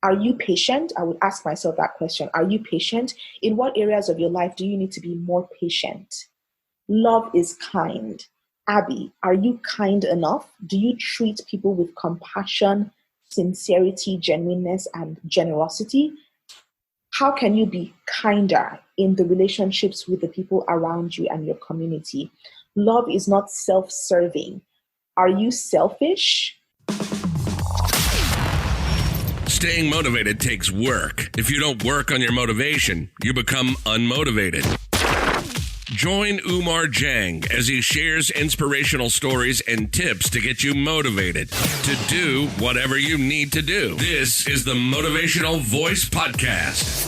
Are you patient? I would ask myself that question. Are you patient? In what areas of your life do you need to be more patient? Love is kind. Abi, are you kind enough? Do you treat people with compassion, sincerity, genuineness, and generosity? How can you be kinder in the relationships with the people around you and your community? Love is not self serving. Are you selfish? Staying motivated takes work. If you don't work on your motivation, you become unmotivated. Join Umar Jang as he shares inspirational stories and tips to get you motivated to do whatever you need to do. This is the Motivational Voice Podcast.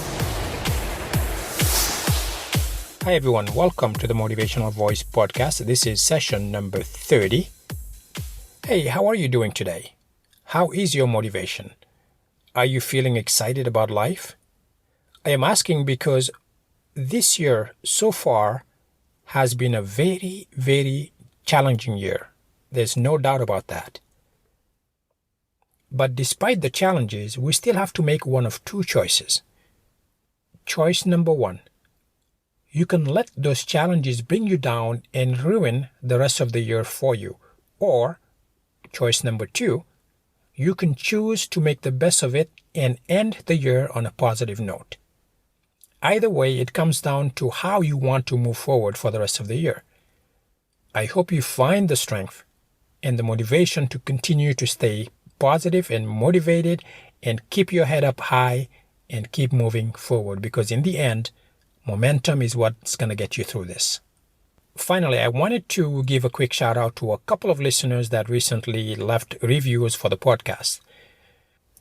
Hi everyone, welcome to the Motivational Voice Podcast. This is session number 30. Hey, how are you doing today? How is your motivation? Are you feeling excited about life? I am asking because this year so far has been a very, very challenging year. There's no doubt about that. But despite the challenges, we still have to make one of two choices. Choice number one, you can let those challenges bring you down and ruin the rest of the year for you. Or, choice number two, you can choose to make the best of it and end the year on a positive note. Either way, it comes down to how you want to move forward for the rest of the year. I hope you find the strength and the motivation to continue to stay positive and motivated and keep your head up high and keep moving forward, because in the end, momentum is what's going to get you through this. Finally, I wanted to give a quick shout out to a couple of listeners that recently left reviews for the podcast.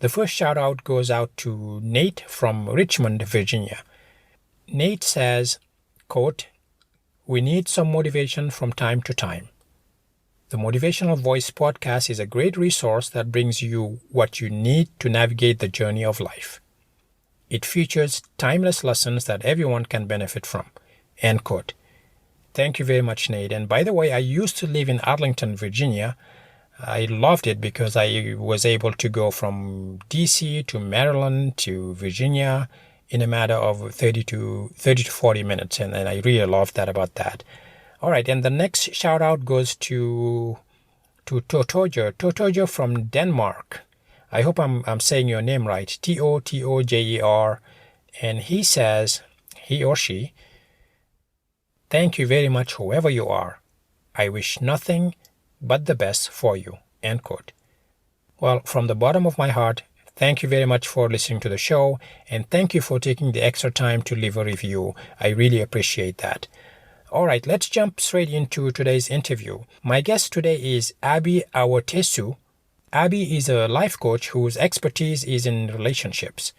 The first shout out goes out to Nate from Richmond, Virginia. Nate says, quote, "We need some motivation from time to time. The Motivational Voice Podcast is a great resource that brings you what you need to navigate the journey of life. It features timeless lessons that everyone can benefit from." End quote. Thank you very much, Nate. And by the way, I used to live in Arlington, Virginia. I loved it because I was able to go from DC to Maryland to Virginia in a matter of 30 to 40 minutes. And I really loved that about that. All right. And the next shout out goes to Totojer from Denmark. I hope I'm saying your name right. Totojer. And he says, he or she, "Thank you very much, whoever you are. I wish nothing but the best for you." End quote. Well, from the bottom of my heart, thank you very much for listening to the show, and thank you for taking the extra time to leave a review. I really appreciate that. All right, let's jump straight into today's interview. My guest today is Abi Awotesu. Abi is a life coach whose expertise is in relationships.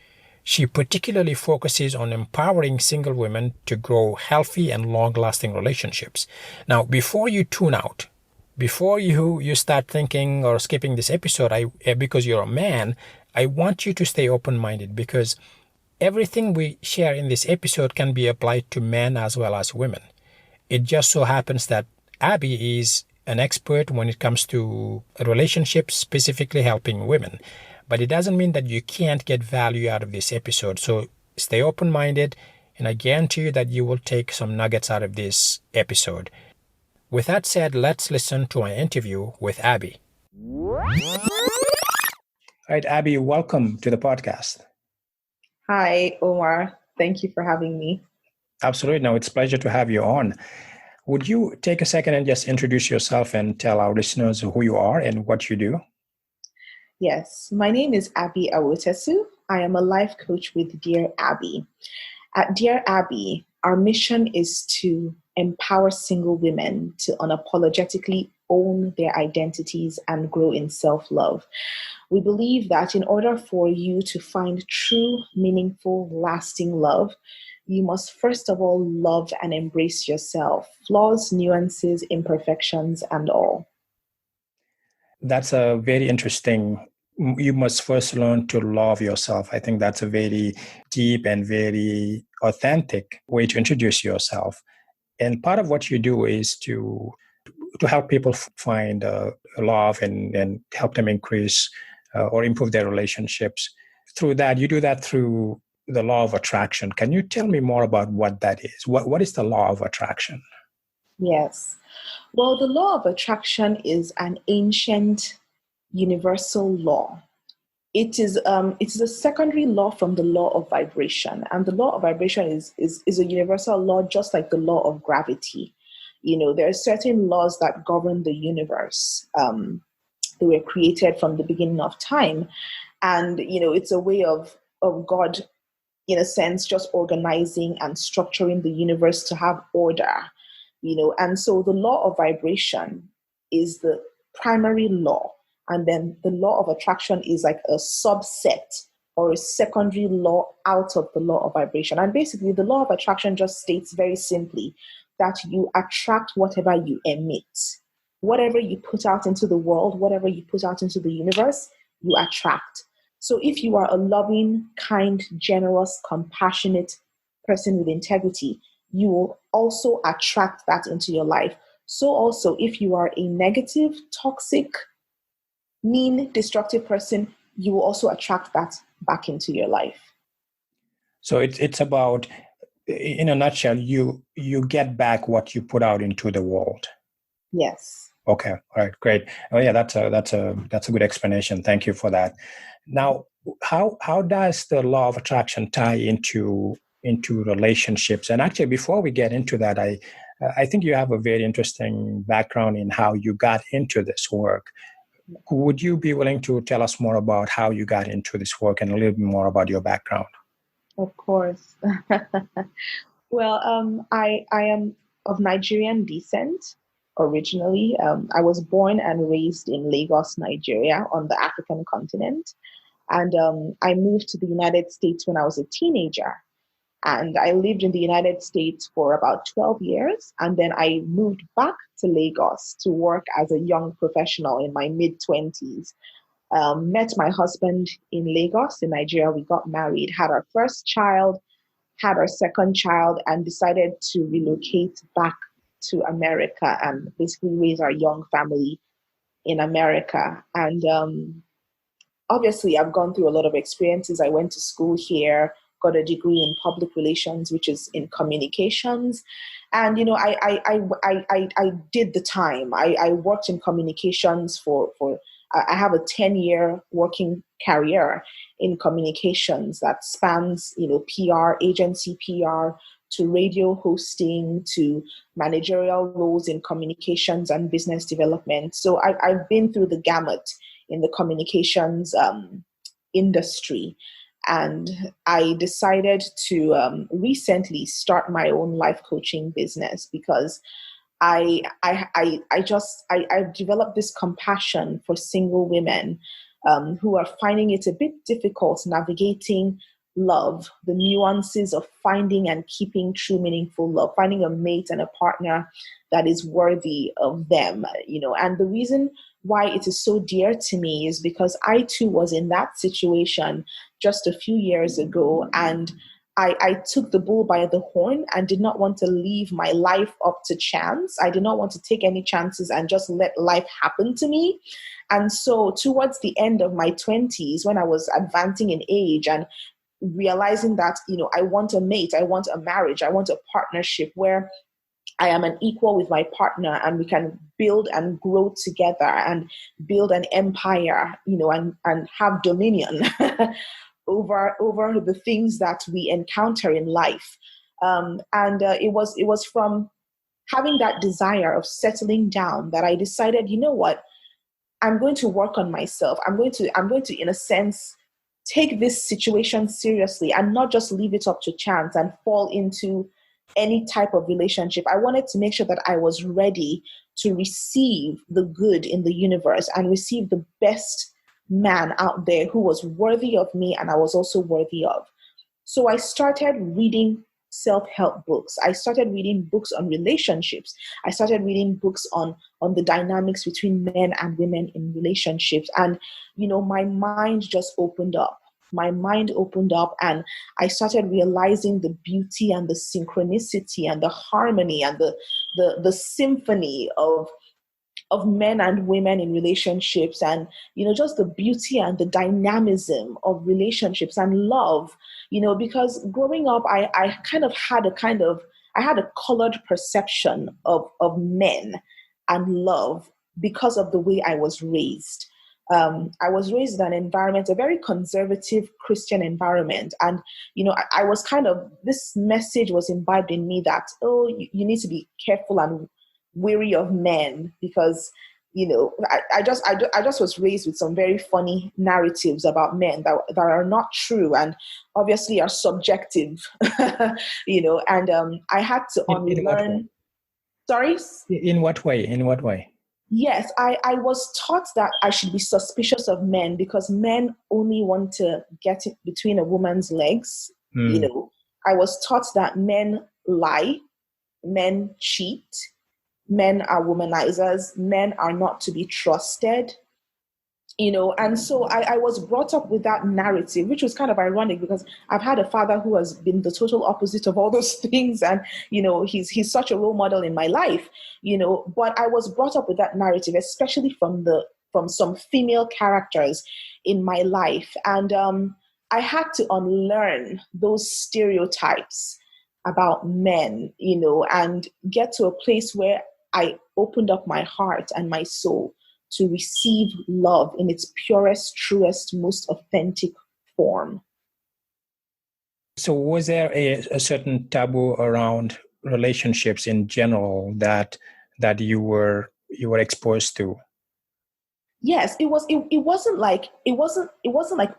She particularly focuses on empowering single women to grow healthy and long-lasting relationships. Now, before you tune out, before you start thinking or skipping this episode, because you're a man, I want you to stay open-minded, because everything we share in this episode can be applied to men as well as women. It just so happens that Abi is an expert when it comes to relationships, specifically helping women. But it doesn't mean that you can't get value out of this episode. So stay open-minded, and I guarantee you that you will take some nuggets out of this episode. With that said, let's listen to my interview with Abi. All right, Abi, welcome to the podcast. Hi, Omar. Thank you for having me. Absolutely. No, it's a pleasure to have you on. Would you take a second and just introduce yourself and tell our listeners who you are and what you do? Yes, my name is Abi Awotesu. I am a life coach with Dear Abi. At Dear Abi, our mission is to empower single women to unapologetically own their identities and grow in self-love. We believe that in order for you to find true, meaningful, lasting love, you must first of all love and embrace yourself, flaws, nuances, imperfections, and all. That's a very interesting. You must first learn to love yourself. I think that's a very deep and very authentic way to introduce yourself. And part of what you do is to help people find love and help them increase or improve their relationships. through that, you do that through the law of attraction. Can you tell me more about what that is? What is the law of attraction? Yes. Well, the law of attraction is an ancient universal law. It is a secondary law from the law of vibration, and the law of vibration is a universal law, just like the law of gravity. There are certain laws that govern the universe. They were created from the beginning of time, and it's a way of God, in a sense, just organizing and structuring the universe to have order. And so the law of vibration is the primary law, and then the law of attraction is like a subset or a secondary law out of the law of vibration. And basically the law of attraction just states very simply that you attract whatever you emit. Whatever you put out into the world, whatever you put out into the universe, you attract. So if you are a loving, kind, generous, compassionate person with integrity, you will also attract that into your life. So also, if you are a negative, toxic, mean, destructive person, you will also attract that back into your life. So it's about, in a nutshell, you get back what you put out into the world. Yes. Okay. All right. Great. Oh yeah, that's a good explanation. Thank you for that. Now, how does the law of attraction tie into relationships? And actually, before we get into that, I think you have a very interesting background in how you got into this work. Would you be willing to tell us more about how you got into this work and a little bit more about your background? Of course. Well, I am of Nigerian descent originally. I was born and raised in Lagos, Nigeria, on the African continent. And I moved to the United States when I was a teenager. And I lived in the United States for about 12 years. And then I moved back to Lagos to work as a young professional in my mid-20s. Met my husband in Lagos, in Nigeria. We got married, had our first child, had our second child, and decided to relocate back to America and basically raise our young family in America. And obviously, I've gone through a lot of experiences. I went to school here, got a degree in public relations, which is in communications. And, I did the time. I worked in communications I have a 10-year working career in communications that spans, PR, agency PR, to radio hosting, to managerial roles in communications and business development. So I've been through the gamut in the communications industry. And I decided to recently start my own life coaching business because I've developed this compassion for single women who are finding it a bit difficult navigating love, the nuances of finding and keeping true, meaningful love, finding a mate and a partner that is worthy of them, And the reason why it is so dear to me is because I too was in that situation just a few years ago, and I took the bull by the horn and did not want to leave my life up to chance. I did not want to take any chances and just let life happen to me. And so towards the end of my 20s, when I was advancing in age and realizing that, I want a mate, I want a marriage, I want a partnership where I am an equal with my partner and we can build and grow together and build an empire, and have dominion over the things that we encounter in life. It was from having that desire of settling down that I decided, you know what, I'm going to work on myself. I'm going to, in a sense, take this situation seriously and not just leave it up to chance and fall into any type of relationship. I wanted to make sure that I was ready to receive the good in the universe and receive the best man out there who was worthy of me and I was also worthy of. So I started reading self-help books. I started reading books on relationships. I started reading books on the dynamics between men and women in relationships. And, my mind just opened up. My mind opened up and I started realizing the beauty and the synchronicity and the harmony and the symphony of of men and women in relationships, and just the beauty and the dynamism of relationships and love, because growing up I kind of had I had a colored perception of men and love because of the way I was raised. I was raised in an environment, a very conservative Christian environment. And, I was this message was imbibed in me that, oh, you need to be careful and wary of men because, I just was raised with some very funny narratives about men that are not true and obviously are subjective, and I had to unlearn. Sorry? In what way? In what way? Yes, I was taught that I should be suspicious of men because men only want to get it between a woman's legs. I was taught that men lie, men cheat, men are womanizers, men are not to be trusted. And so I was brought up with that narrative, which was kind of ironic because I've had a father who has been the total opposite of all those things. And, he's such a role model in my life, but I was brought up with that narrative, especially from some female characters in my life. And I had to unlearn those stereotypes about men, and get to a place where I opened up my heart and my soul to receive love in its purest, truest, most authentic form. So was there a certain taboo around relationships in general that you were exposed to? Yes, it wasn't like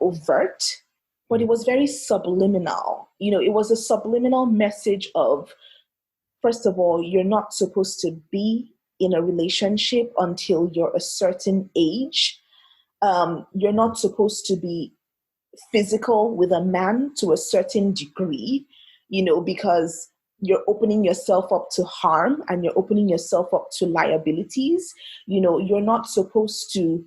overt, but it was very subliminal. It was a subliminal message of, first of all, you're not supposed to be in a relationship until you're a certain age. You're not supposed to be physical with a man to a certain degree, because you're opening yourself up to harm and you're opening yourself up to liabilities. You're not supposed to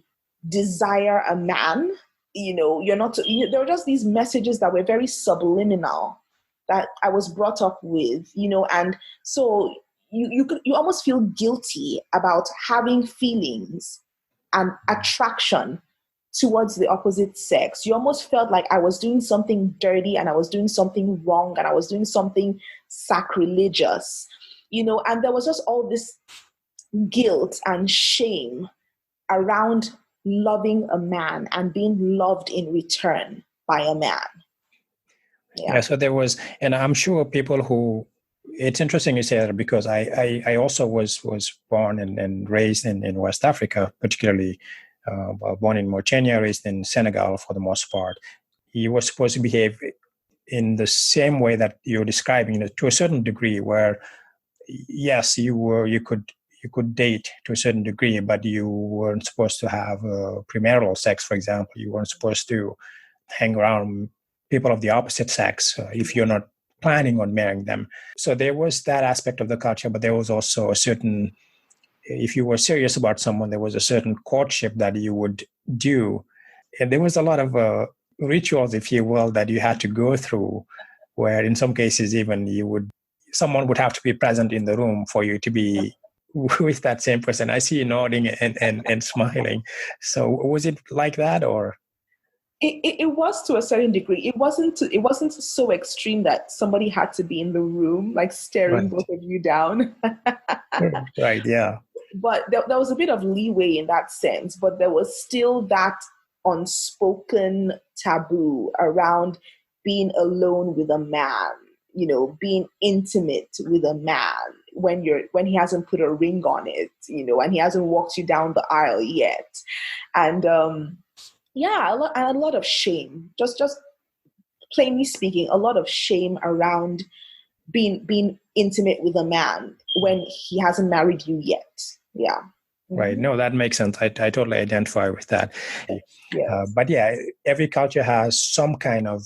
desire a man. You're not. There were just these messages that were very subliminal that I was brought up with, and so you almost feel guilty about having feelings and attraction towards the opposite sex. You almost felt like I was doing something dirty and I was doing something wrong and I was doing something sacrilegious, and there was just all this guilt and shame around loving a man and being loved in return by a man. Yeah, so there was, and I'm sure people who, it's interesting you say that because I also was born and raised in West Africa, particularly born in Mauritania, raised in Senegal for the most part. You were supposed to behave in the same way that you're describing, to a certain degree, where yes, you could date to a certain degree, but you weren't supposed to have premarital sex, for example. You weren't supposed to hang around people of the opposite sex if you're not planning on marrying them. So there was that aspect of the culture, but there was also a certain, if you were serious about someone, there was a certain courtship that you would do. And there was a lot of rituals, if you will, that you had to go through, where in some cases even someone would have to be present in the room for you to be with that same person. I see you nodding and smiling. So was it like that, or? It was to a certain degree. It wasn't so extreme that somebody had to be in the room, like staring both of you down. Right, yeah. But there was a bit of leeway in that sense, but there was still that unspoken taboo around being alone with a man, being intimate with a man when he hasn't put a ring on it, and he hasn't walked you down the aisle yet. And yeah, a lot of shame. Just plainly speaking, a lot of shame around being intimate with a man when he hasn't married you yet. Yeah. Right. No, that makes sense. I totally identify with that. Yes. But yeah, every culture has some kind of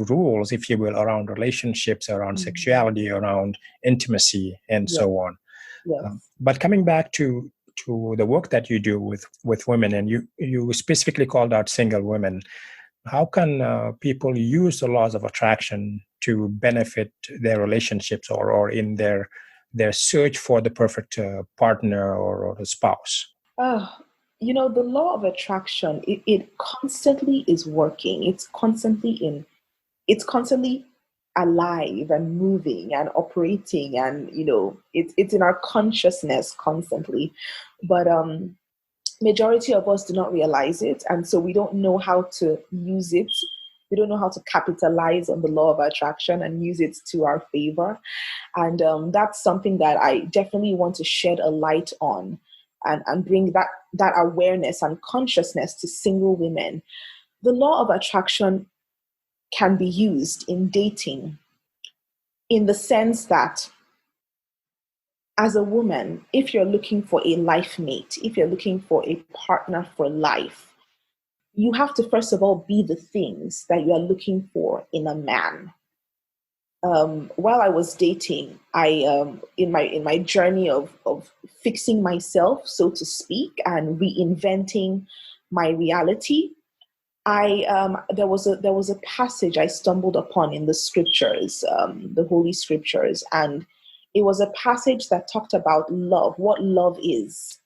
rules, if you will, around relationships, around sexuality, around intimacy, and so on. Yes. But coming back to the work that you do with women, and you specifically called out single women, how can people use the laws of attraction to benefit their relationships or in their their search for the perfect partner or a spouse? Oh, the law of attraction, it constantly is working. It's constantly alive and moving and operating, and it's in our consciousness constantly. But majority of us do not realize it, and so we don't know how to use it. We don't know how to capitalize on the law of attraction and use it to our favor. And that's something that I definitely want to shed a light on, and bring that awareness and consciousness to single women. The law of attraction can be used in dating, in the sense that, as a woman, if you're looking for a life mate, if you're looking for a partner for life, you have to first of all be the things that you are looking for in a man. While I was dating, I in my journey of fixing myself, so to speak, and reinventing my reality, there was a passage I stumbled upon in the scriptures, the Holy Scriptures, and it was a passage that talked about love, what love is.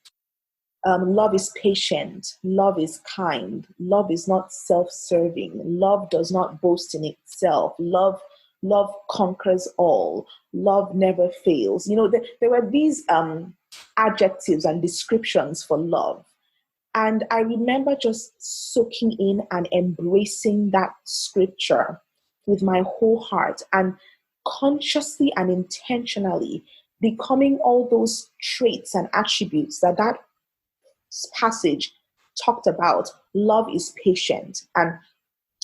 Love is patient. Love is kind. Love is not self-serving. Love does not boast in itself. Love conquers all. Love never fails. There were these adjectives and descriptions for love. And I remember just soaking in and embracing that scripture with my whole heart, and consciously and intentionally becoming all those traits and attributes that passage talked about. Love is patient. And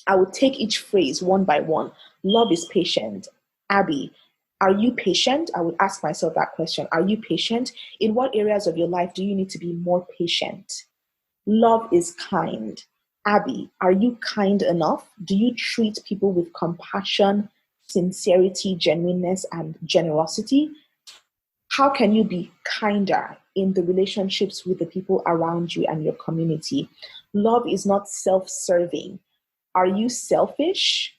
I would take each phrase one by one. Love is patient. Abi, are you patient? I would ask myself that question. Are you patient? In what areas of your life do you need to be more patient? Love is kind. Abi, are you kind enough? Do you treat people with compassion, sincerity, genuineness, and generosity? How can you be kinder in the relationships with the people around you and your community? Love is not self-serving. Are you selfish?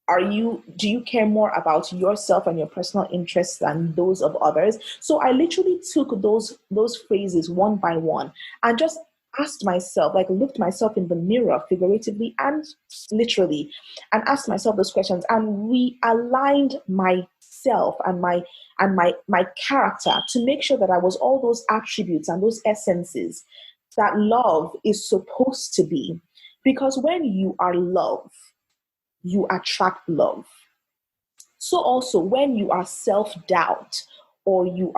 Do you care more about yourself and your personal interests than those of others? So I literally took those phrases one by one and just asked myself, looked myself in the mirror, figuratively and literally, and asked myself those questions, and realigned myself and my character to make sure that I was all those attributes and those essences that love is supposed to be. Because when you are love, you attract love. So also when you are self-doubt, or you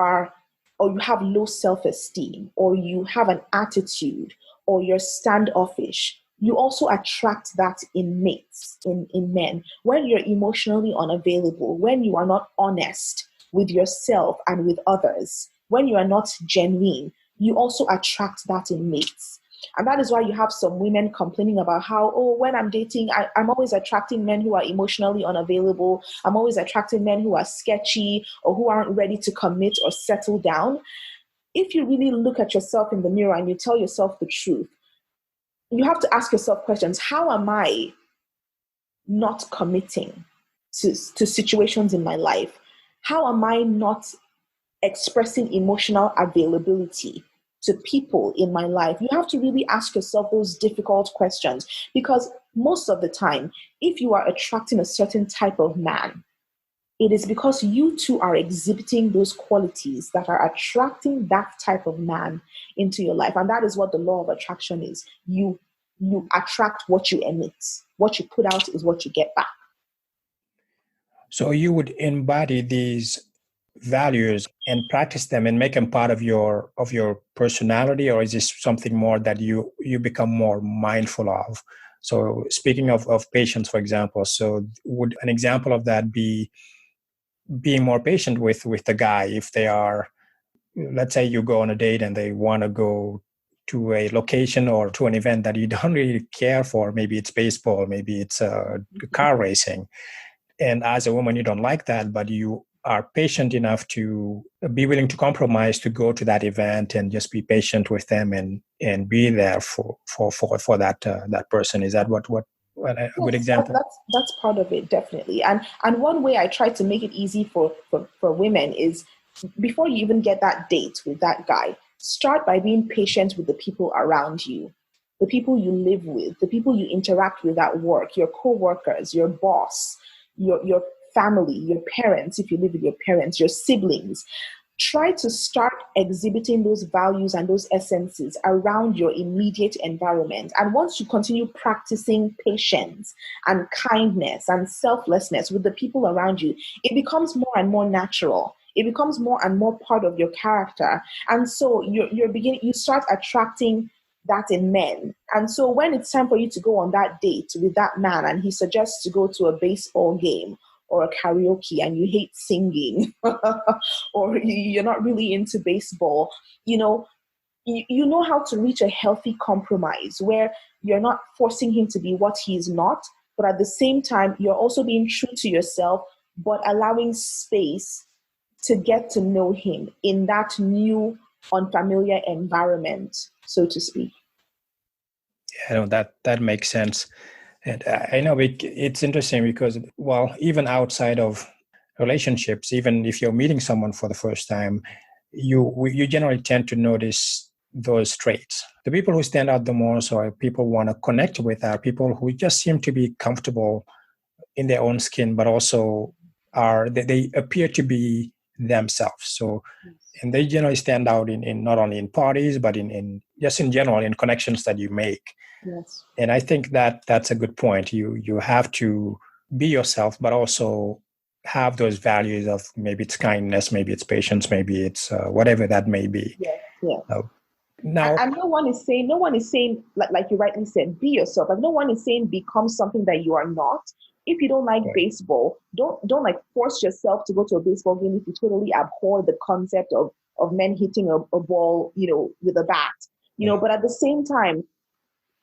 have low self-esteem, or you have an attitude, or you're standoffish, you also attract that in mates, in men. When you're emotionally unavailable, when you are not honest with yourself and with others, when you are not genuine, you also attract that in mates. And that is why you have some women complaining about how, when I'm dating, I'm always attracting men who are emotionally unavailable. I'm always attracting men who are sketchy or who aren't ready to commit or settle down. If you really look at yourself in the mirror and you tell yourself the truth, you have to ask yourself questions. How am I not committing to situations in my life? How am I not expressing emotional availability to people in my life? You have to really ask yourself those difficult questions, because most of the time, if you are attracting a certain type of man, it is because you too are exhibiting those qualities that are attracting that type of man into your life. And that is what the law of attraction is. You attract what you emit. What you put out is what you get back. So you would embody these values and practice them and make them part of your personality, or is this something more that you become more mindful of? So speaking of patience, for example, so would an example of that be being more patient with the guy if they are, let's say you go on a date and they want to go to a location or to an event that you don't really care for. Maybe it's baseball, maybe it's car racing. And as a woman, you don't like that, but you are patient enough to be willing to compromise to go to that event and just be patient with them and be there for that person. Is that what a good example? That's part of it, definitely. And one way I try to make it easy for women is before you even get that date with that guy, start by being patient with the people around you, the people you live with, the people you interact with at work, your co-workers, your boss, your family, your parents, if you live with your parents, your siblings. Try to start exhibiting those values and those essences around your immediate environment. And once you continue practicing patience and kindness and selflessness with the people around you, it becomes more and more natural. It becomes more and more part of your character. And so you start attracting that in men. And so when it's time for you to go on that date with that man and he suggests to go to a baseball game or a karaoke and you hate singing or you're not really into baseball, you know how to reach a healthy compromise where you're not forcing him to be what he's not, but at the same time, you're also being true to yourself, but allowing space to get to know him in that new, unfamiliar environment, so to speak. Yeah, no, that makes sense. And I know it's interesting because, well, even outside of relationships, even if you're meeting someone for the first time, you generally tend to notice those traits. The people who stand out the most or people want to connect with are people who just seem to be comfortable in their own skin, but also they appear to be themselves. So, and they generally stand out in not only in parties, but in just in general in connections that you make. Yes. And I think that that's a good point. You have to be yourself, but also have those values of maybe it's kindness, maybe it's patience, maybe it's whatever that may be. Yeah. Now, and no one is saying, like you rightly said, be yourself. Like no one is saying become something that you are not. If you don't like baseball, don't like force yourself to go to a baseball game if you totally abhor the concept of men hitting a ball, with a bat. But at the same time,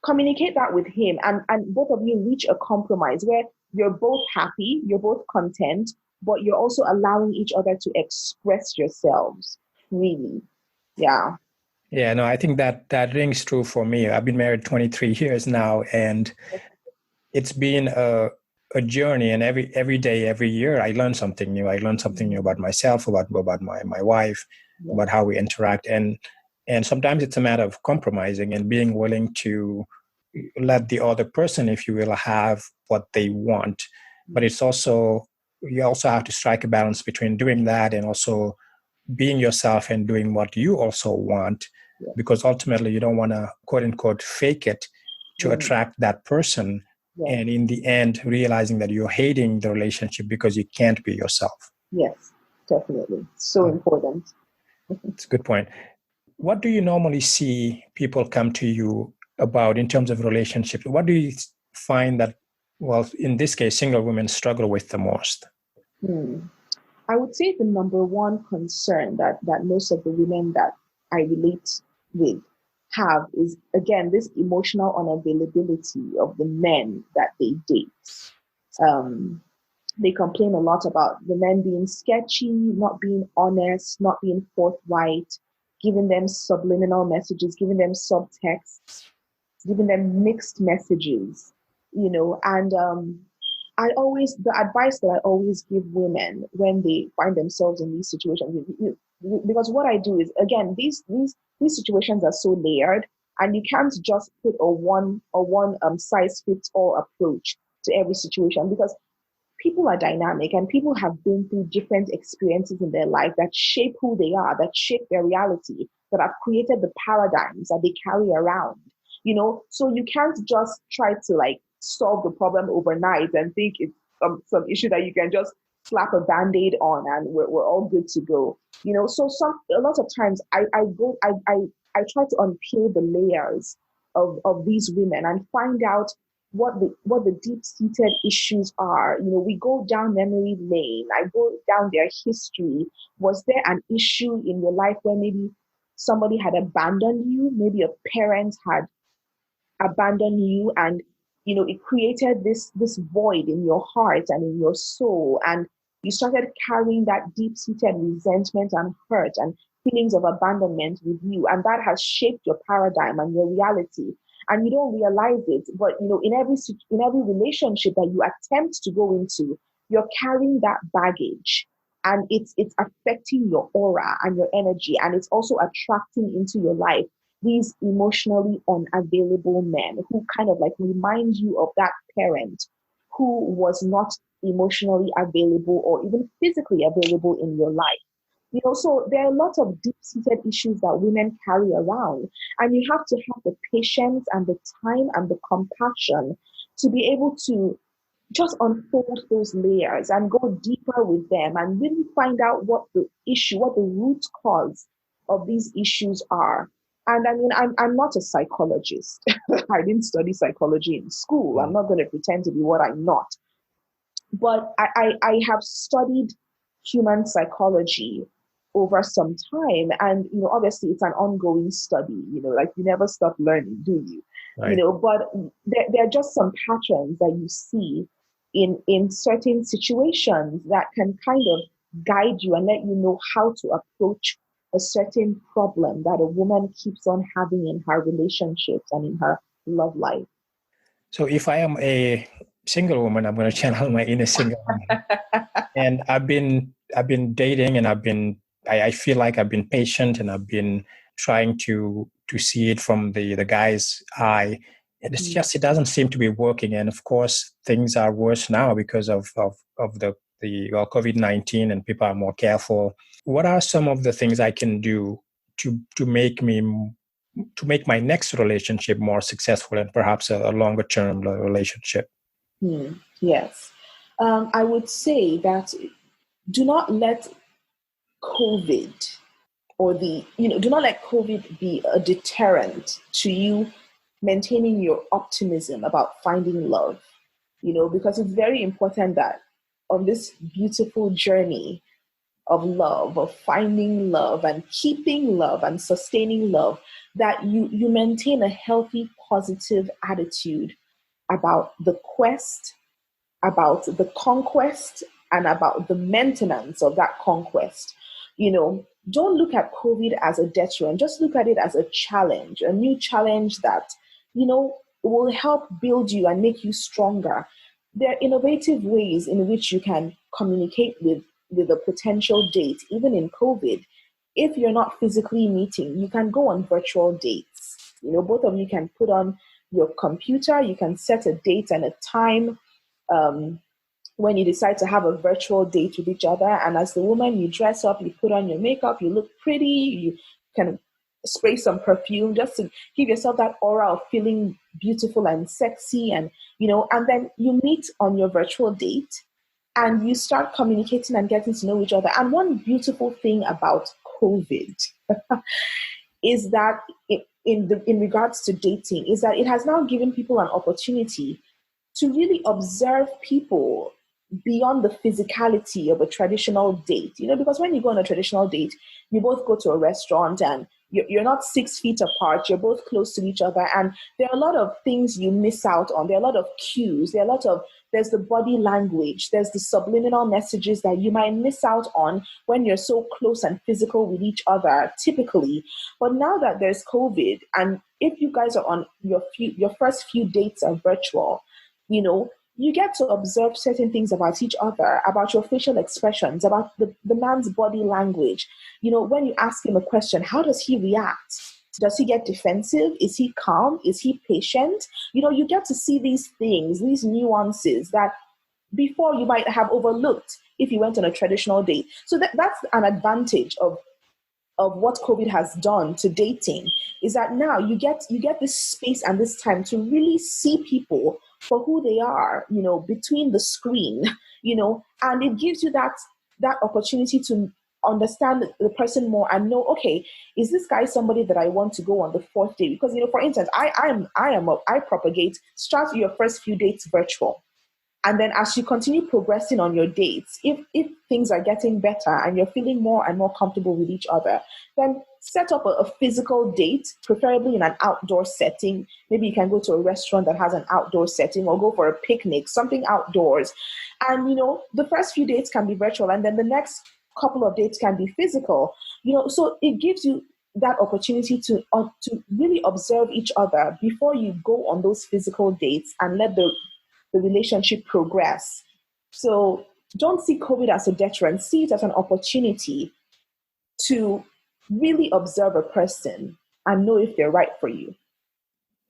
communicate that with him and both of you reach a compromise where you're both happy, you're both content, but you're also allowing each other to express yourselves freely. Yeah. Yeah, no, I think that rings true for me. I've been married 23 years now, and it's been a journey. And every day, every year, I learn something new. I learn something new about myself, about my wife, about how we interact. And sometimes it's a matter of compromising and being willing to let the other person, if you will, have what they want. But it's also, you also have to strike a balance between doing that and also being yourself and doing what you also want, because ultimately you don't want to quote unquote fake it to attract that person. And in the end, realizing that you're hating the relationship because you can't be yourself. Yes, definitely. So important. It's a good point. What do you normally see people come to you about in terms of relationships? What do you find that, well, in this case, single women struggle with the most? I would say the number one concern that most of the women that I relate with have is, again, this emotional unavailability of the men that they date. They complain a lot about the men being sketchy, not being honest, not being forthright, giving them subliminal messages, giving them subtexts, giving them mixed messages, and the advice that I always give women when they find themselves in these situations, because what I do is, again, these situations are so layered, and you can't just put a one size fits all approach to every situation, because people are dynamic and people have been through different experiences in their life that shape who they are, that shape their reality, that have created the paradigms that they carry around. So you can't just try to solve the problem overnight and think it's some issue that you can just slap a band-aid on and we're all good to go. So a lot of times I try to unpeel the layers of these women and find out what the deep-seated issues are. We go down memory lane. I go down their history. Was there an issue in your life where maybe somebody had abandoned you? Maybe a parent had abandon you, and it created this void in your heart and in your soul, and you started carrying that deep-seated resentment and hurt and feelings of abandonment with you, and that has shaped your paradigm and your reality, and you don't realize it. But in every relationship that you attempt to go into, you're carrying that baggage, and it's affecting your aura and your energy, and it's also attracting into your life these emotionally unavailable men who kind of like remind you of that parent who was not emotionally available or even physically available in your life. So there are lots of deep-seated issues that women carry around, and you have to have the patience and the time and the compassion to be able to just unfold those layers and go deeper with them and really find out what the issue, what the root cause of these issues are. And I mean, I'm not a psychologist. I didn't study psychology in school. I'm not going to pretend to be what I'm not. But I have studied human psychology over some time. And, obviously it's an ongoing study, like you never stop learning, do you? Right. But there are just some patterns that you see in certain situations that can kind of guide you and let you know how to approach a certain problem that a woman keeps on having in her relationships and in her love life. So if I am a single woman, I'm going to channel my inner single woman. And I've been dating, and I feel like I've been patient, and I've been trying to see it from the guy's eye. And it's just, it doesn't seem to be working. And of course, things are worse now because of the COVID-19, and people are more careful. What are some of the things I can do to make my next relationship more successful, and perhaps a longer term relationship? Yes. I would say that do not let COVID do not let COVID be a deterrent to you maintaining your optimism about finding love, because it's very important that on this beautiful journey of love, of finding love and keeping love and sustaining love, that you maintain a healthy, positive attitude about the quest, about the conquest, and about the maintenance of that conquest. Don't look at COVID as a deterrent. Just look at it as a challenge, a new challenge that, will help build you and make you stronger. There are innovative ways in which you can communicate with a potential date, even in COVID. If you're not physically meeting, you can go on virtual dates. Both of you can put on your computer, you can set a date and a time when you decide to have a virtual date with each other. And as the woman, you dress up, you put on your makeup, you look pretty, you can spray some perfume just to give yourself that aura of feeling beautiful and sexy. And, and then you meet on your virtual date and you start communicating and getting to know each other. And one beautiful thing about COVID is that in regards to dating, is that it has now given people an opportunity to really observe people beyond the physicality of a traditional date. Because when you go on a traditional date, you both go to a restaurant and you're not 6 feet apart, you're both close to each other, and there are a lot of things you miss out on. There are a lot of cues, there's the body language, there's the subliminal messages that you might miss out on when you're so close and physical with each other, typically. But now that there's COVID, and if you guys are on your first few dates are virtual, you get to observe certain things about each other, about your facial expressions, about the man's body language. When you ask him a question, how does he react? Does he get defensive? Is he calm? Is he patient? You get to see these things, these nuances that before you might have overlooked if you went on a traditional date. So that's an advantage of what COVID has done to dating, is that now you get this space and this time to really see people for who they are, between the screen, and it gives you that opportunity to understand the person more and know, okay, is this guy somebody that I want to go on the fourth date? Because, for instance, I propagate, start your first few dates virtual. And then as you continue progressing on your dates, if things are getting better and you're feeling more and more comfortable with each other, then set up a physical date, preferably in an outdoor setting. Maybe you can go to a restaurant that has an outdoor setting, or go for a picnic, something outdoors. And, the first few dates can be virtual, and then the next couple of dates can be physical. So it gives you that opportunity to really observe each other before you go on those physical dates and let the relationship progress. So don't see COVID as a deterrent, see it as an opportunity to really observe a person and know if they're right for you.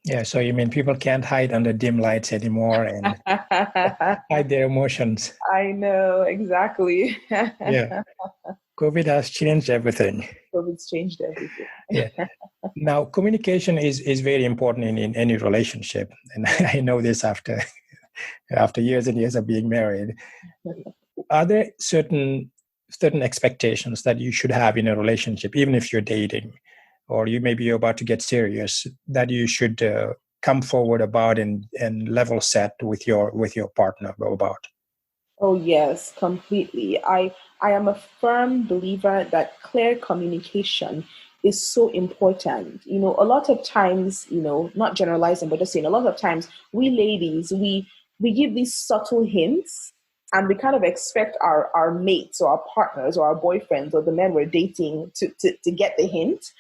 Yeah, so you mean people can't hide under dim lights anymore and hide their emotions. I know, exactly. Yeah, COVID has changed everything. COVID's changed everything. Yeah. Now, communication is very important in any relationship. And I know this after years and years of being married. Are there certain expectations that you should have in a relationship, even if you're dating, or you're about to get serious, that you should come forward about and level set with your partner about? Oh yes, completely. I am a firm believer that clear communication is so important. A lot of times, not generalizing, but just saying, a lot of times we ladies, we give these subtle hints, and we kind of expect our mates or our partners or our boyfriends or the men we're dating to get the hint.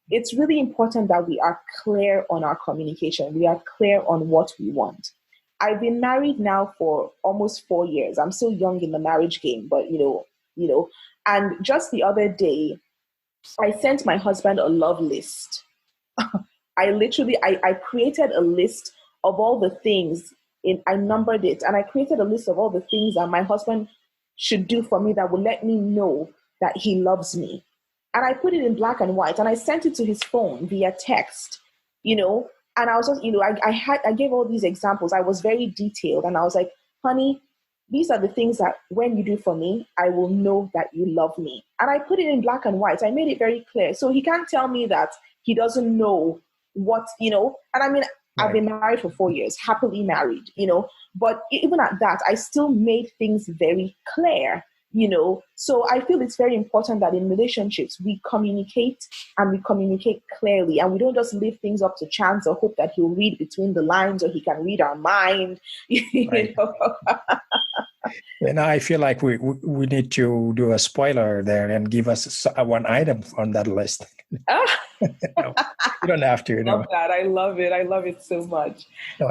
It's really important that we are clear on our communication. We are clear on what we want. I've been married now for almost 4 years. I'm still young in the marriage game, but and just the other day, I sent my husband a love list. I created a list of all the things I numbered it, and I created a list of all the things that my husband should do for me that will let me know that he loves me. And I put it in black and white, and I sent it to his phone via text, and I was just, I gave all these examples. I was very detailed, and I was like, honey, these are the things that when you do for me, I will know that you love me. And I put it in black and white. I made it very clear. So he can't tell me that he doesn't know what, and I mean, Right. I've been married for 4 years, happily married, but even at that, I still made things very clear. So I feel it's very important that in relationships we communicate, and we communicate clearly, and we don't just leave things up to chance or hope that he'll read between the lines or he can read our mind. Right. And I feel like we need to do a spoiler there and give us one item on that list. No, you don't have to. I love that. I love it. I love it so much. No,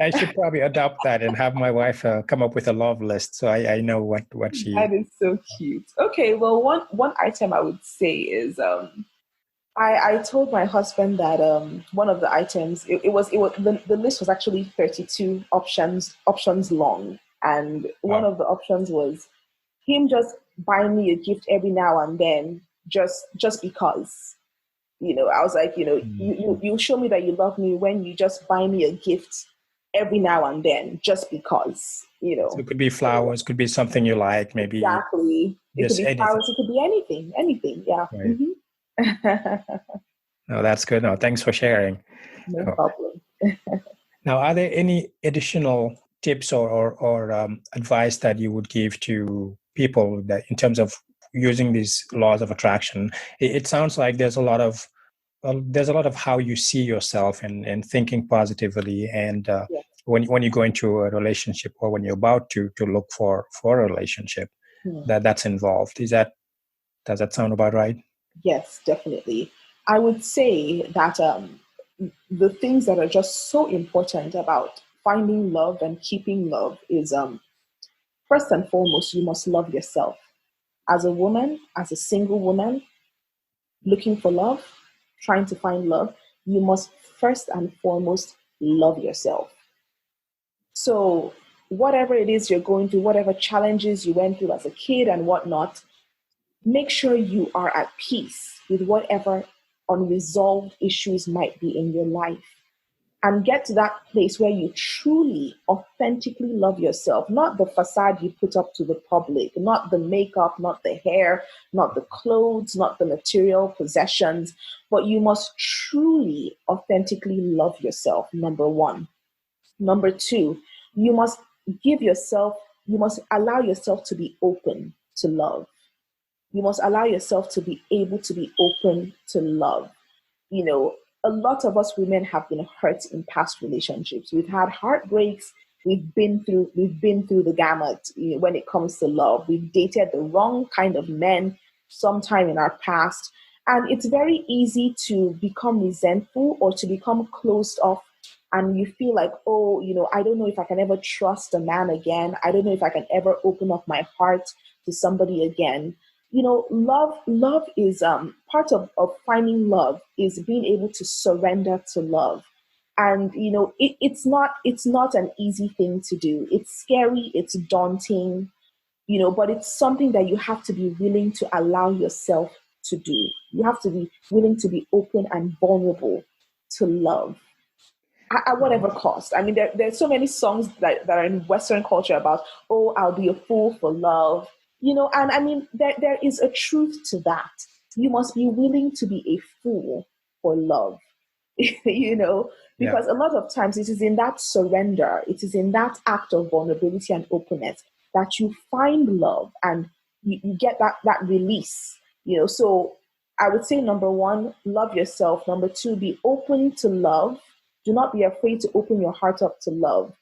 I should probably adopt that and have my wife come up with a love list, so I know what she. That is so cute. Okay, well, one item I would say is I told my husband that one of the items the list was actually 32 options long, and one of the options was him just buying me a gift every now and then, just because. I was like, you show me that you love me when you just buy me a gift every now and then, just because, So it could be flowers, could be something you like, maybe. Exactly. It could be anything. flowers, it could be anything. Yeah. Right. Mm-hmm. No, that's good. No, thanks for sharing. No problem. Now, are there any additional tips or advice that you would give to people that in terms of using these laws of attraction? It sounds like there's a lot of how you see yourself and thinking positively, and Yeah. when you go into a relationship or when you're about to look for a relationship, that's involved. Does that sound about right? Yes, definitely. I would say that the things that are just so important about finding love and keeping love is first and foremost, you must love yourself. As a woman, as a single woman, looking for love, trying to find love, you must first and foremost love yourself. So whatever it is you're going through, whatever challenges you went through as a kid and whatnot, make sure you are at peace with whatever unresolved issues might be in your life. And get to that place where you truly, authentically love yourself, not the facade you put up to the public, not the makeup, not the hair, not the clothes, not the material possessions, but you must truly, authentically love yourself, number one. Number two, you must you must allow yourself to be open to love. You must allow yourself to be able to be open to love. A lot of us women have been hurt in past relationships. We've had heartbreaks. We've been through the gamut when it comes to love. We've dated the wrong kind of men sometime in our past. And it's very easy to become resentful or to become closed off and you feel like, oh, I don't know if I can ever trust a man again. I don't know if I can ever open up my heart to somebody again. Love is part of finding love is being able to surrender to love. And it's not an easy thing to do. It's scary, it's daunting, but it's something that you have to be willing to allow yourself to do. You have to be willing to be open and vulnerable to love at whatever cost. I mean, there's so many songs that are in Western culture about, oh, I'll be a fool for love, and I mean, there is a truth to that. You must be willing to be a fool for love, Yeah. because a lot of times it is in that surrender, it is in that act of vulnerability and openness that you find love and you get that release, So I would say number one, love yourself. Number two, be open to love. Do not be afraid to open your heart up to love.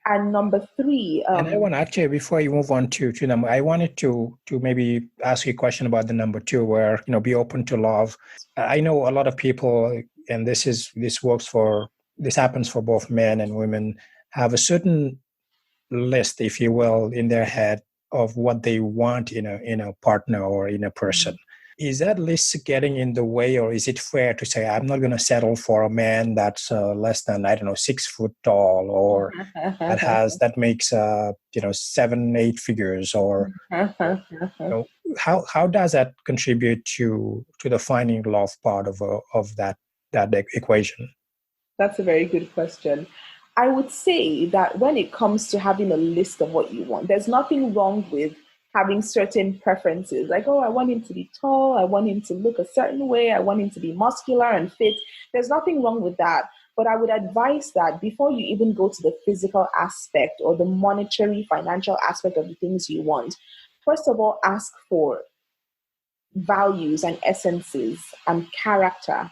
And number three, And I want actually, before you move on to number, I wanted to maybe ask you a question about the number two, where be open to love. I know a lot of people, and this happens for both men and women, have a certain list, if you will, in their head of what they want in a partner or in a person. Is that list getting in the way, or is it fair to say, I'm not going to settle for a man that's less than, I don't know, 6 foot tall, or that makes 7, 8 figures, or how does that contribute to the finding love part of that equation? That's a very good question. I would say that when it comes to having a list of what you want, there's nothing wrong with having certain preferences. Like, oh, I want him to be tall. I want him to look a certain way. I want him to be muscular and fit. There's nothing wrong with that. But I would advise that before you even go to the physical aspect or the monetary, financial aspect of the things you want, first of all, ask for values and essences and character.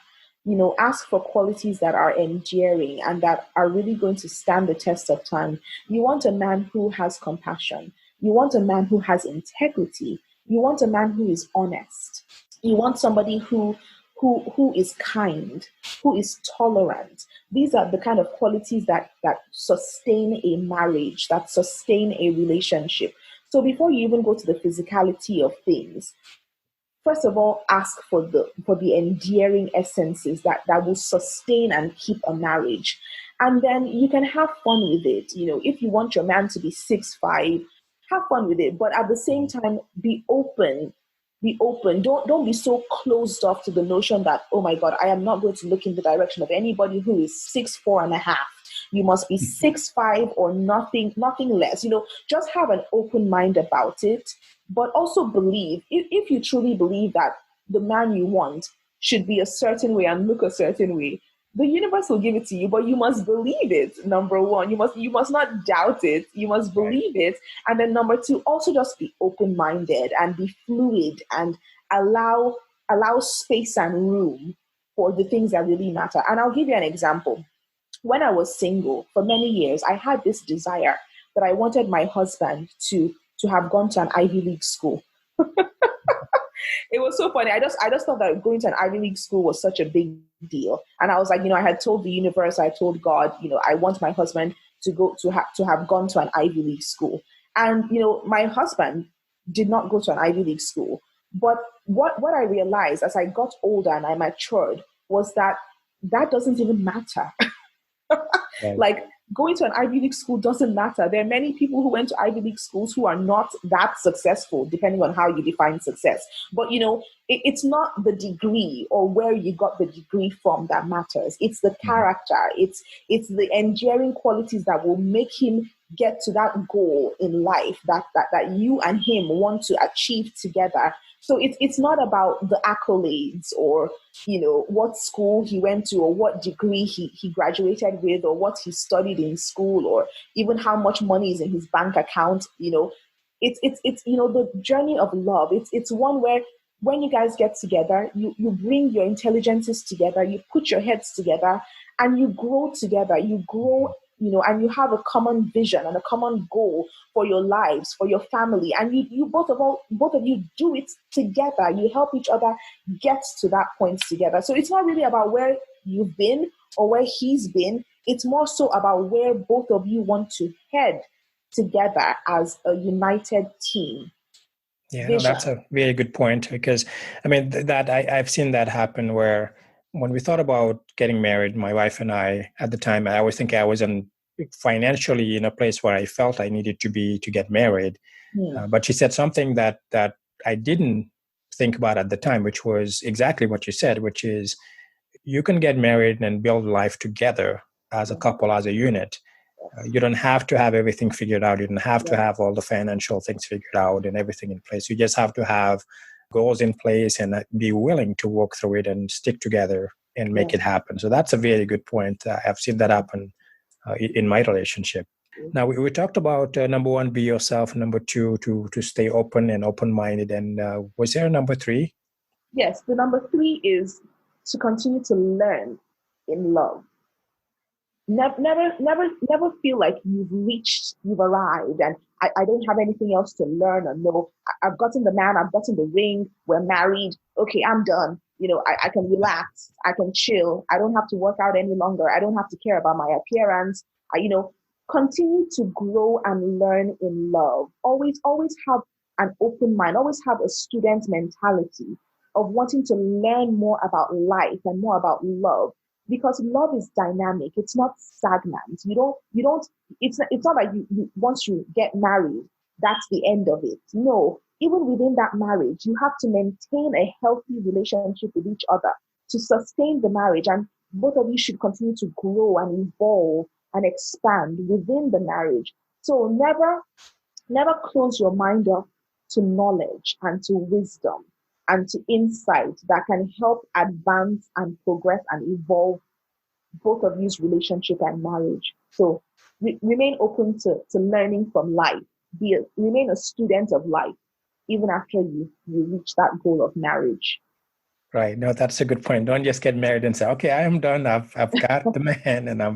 Ask for qualities that are endearing and that are really going to stand the test of time. You want a man who has compassion. You want a man who has integrity. You want a man who is honest. You want somebody who is kind, who is tolerant. These are the kind of qualities that sustain a marriage, that sustain a relationship. So before you even go to the physicality of things, first of all, ask for the endearing essences that will sustain and keep a marriage. And then you can have fun with it. If you want your man to be 6'5", have fun with it. But at the same time, be open. Be open. Don't be so closed off to the notion that, oh my God, I am not going to look in the direction of anybody who is 6'4.5". You must be 6'5" or nothing less. Just have an open mind about it. But also believe, if you truly believe that the man you want should be a certain way and look a certain way, the universe will give it to you, but you must believe it. Number one, you must not doubt it. You must believe it. And then number two, also just be open-minded and be fluid and allow space and room for the things that really matter. And I'll give you an example. When I was single for many years, I had this desire that I wanted my husband to have gone to an Ivy League school. It was so funny. I just thought that going to an Ivy League school was such a big deal. And I was like, I had told the universe, I told God, I want my husband to have gone to an Ivy League school. And, my husband did not go to an Ivy League school. But what I realized as I got older and I matured was that doesn't even matter. Right. Like, going to an Ivy League school doesn't matter. There are many people who went to Ivy League schools who are not that successful, depending on how you define success. But, it's not the degree or where you got the degree from that matters. It's the character. It's the enduring qualities that will make him get to that goal in life that you and him want to achieve together. So it's not about the accolades or, what school he went to or what degree he graduated with or what he studied in school or even how much money is in his bank account. It's the journey of love. It's one where when you guys get together, you bring your intelligences together, you put your heads together and you grow together. You grow, and you have a common vision and a common goal for your lives, for your family. And you both of you do it together. You help each other get to that point together. So it's not really about where you've been or where he's been. It's more so about where both of you want to head together as a united team. Yeah, no, that's Vision. a very good point because I mean I've seen that happen where when we thought about getting married, my wife and I at the time, I always think I was financially in a place where I felt I needed to be to get married. But she said something that I didn't think about at the time, which was exactly what you said, which is you can get married and build life together as a couple, as a unit. You don't have to have everything figured out. You don't have to have all the financial things figured out and everything in place. You just have to have goals in place and be willing to work through it and stick together and make it happen. So that's a very good point. I've seen that happen in my relationship. Now we talked about number one, be yourself. Number two, to stay open and open-minded. And was there a number three? Yes, the number three is to continue to learn in love. Never feel like you've arrived, and I don't have anything else to learn or know. I've gotten the man, I've gotten the ring, we're married. Okay, I'm done. I can relax, I can chill. I don't have to work out any longer. I don't have to care about my appearance. Continue to grow and learn in love. Always have an open mind. Always have a student mentality of wanting to learn more about life and more about love, because love is dynamic. It's not stagnant. It's not like you once you get married, that's the end of it. No, even within that marriage, you have to maintain a healthy relationship with each other to sustain the marriage. And both of you should continue to grow and evolve and expand within the marriage. So never close your mind up to knowledge and to wisdom and to insight that can help advance and progress and evolve both of you's relationship and marriage. So remain open to learning from life. Remain a student of life, even after you reach that goal of marriage. Right. No, that's a good point. Don't just get married and say, okay, I am done. I've got the man and I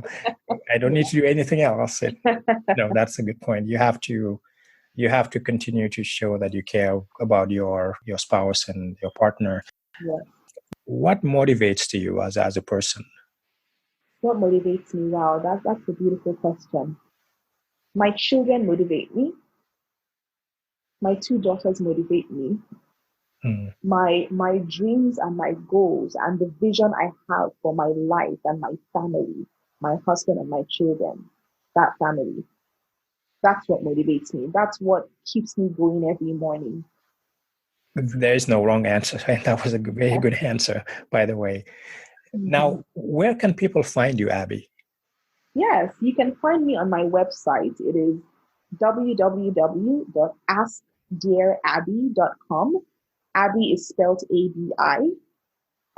don't need to do anything else. No, that's a good point. You have to continue to show that you care about your spouse and your partner. Yeah. What motivates to you as a person? What motivates me? Wow, that's a beautiful question. My children motivate me. My two daughters motivate me. My dreams and my goals and the vision I have for my life and my family, my husband and my children, that family. That's what motivates me. That's what keeps me going every morning. There is no wrong answer. That was a very good answer, by the way. Now, where can people find you, Abi? Yes, you can find me on my website. It is www.askdearabby.com. Abi is spelled ABI.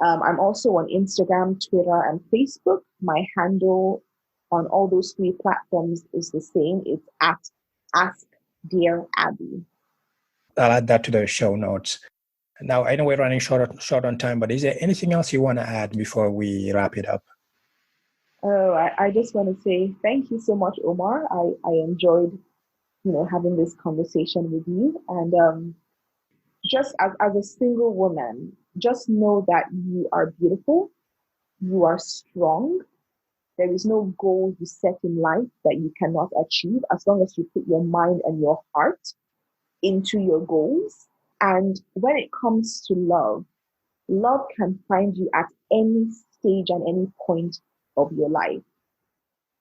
I'm also on Instagram, Twitter, and Facebook. My handle on all those three platforms is the same. It's at Ask Dear Abi. I'll add that to the show notes. Now, I know we're running short on time, but is there anything else you want to add before we wrap it up? Oh, I just want to say thank you so much, Omar. I enjoyed, having this conversation with you. And just as a single woman, just know that you are beautiful, you are strong. There is no goal you set in life that you cannot achieve as long as you put your mind and your heart into your goals. And when it comes to love can find you at any stage and any point of your life.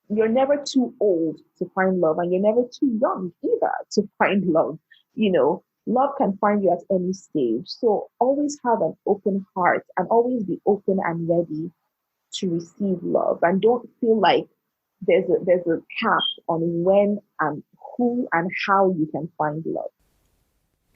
You're never too old to find love, and you're never too young either to find love. Love can find you at any stage. So always have an open heart and always be open and ready to receive love. And don't feel like there's a cap on when and who and how you can find love.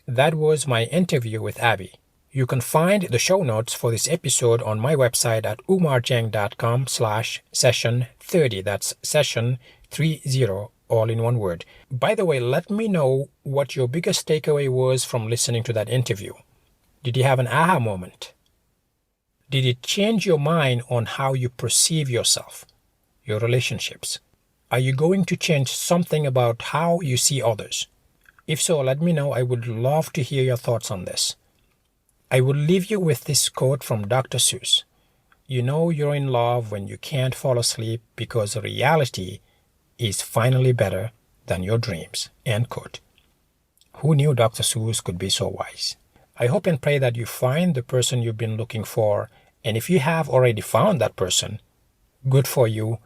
That was my interview with Abi. You can find the show notes for this episode on my website at umarjeng.com/session30. That's session 30, all in one word. By the way, let me know what your biggest takeaway was from listening to that interview. Did you have an aha moment? Did it change your mind on how you perceive yourself, your relationships? Are you going to change something about how you see others? If so, let me know. I would love to hear your thoughts on this. I will leave you with this quote from Dr. Seuss. You know you're in love when you can't fall asleep because reality is finally better than your dreams. End quote. Who knew Dr. Seuss could be so wise? I hope and pray that you find the person you've been looking for, and if you have already found that person, good for you,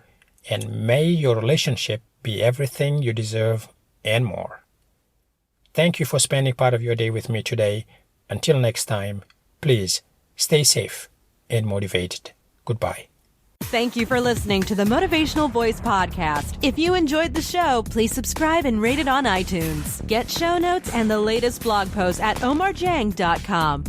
and may your relationship be everything you deserve and more. Thank you for spending part of your day with me today. Until next time, please stay safe and motivated. Goodbye. Thank you for listening to the Motivational Voice Podcast. If you enjoyed the show, please subscribe and rate it on iTunes. Get show notes and the latest blog posts at omarjang.com.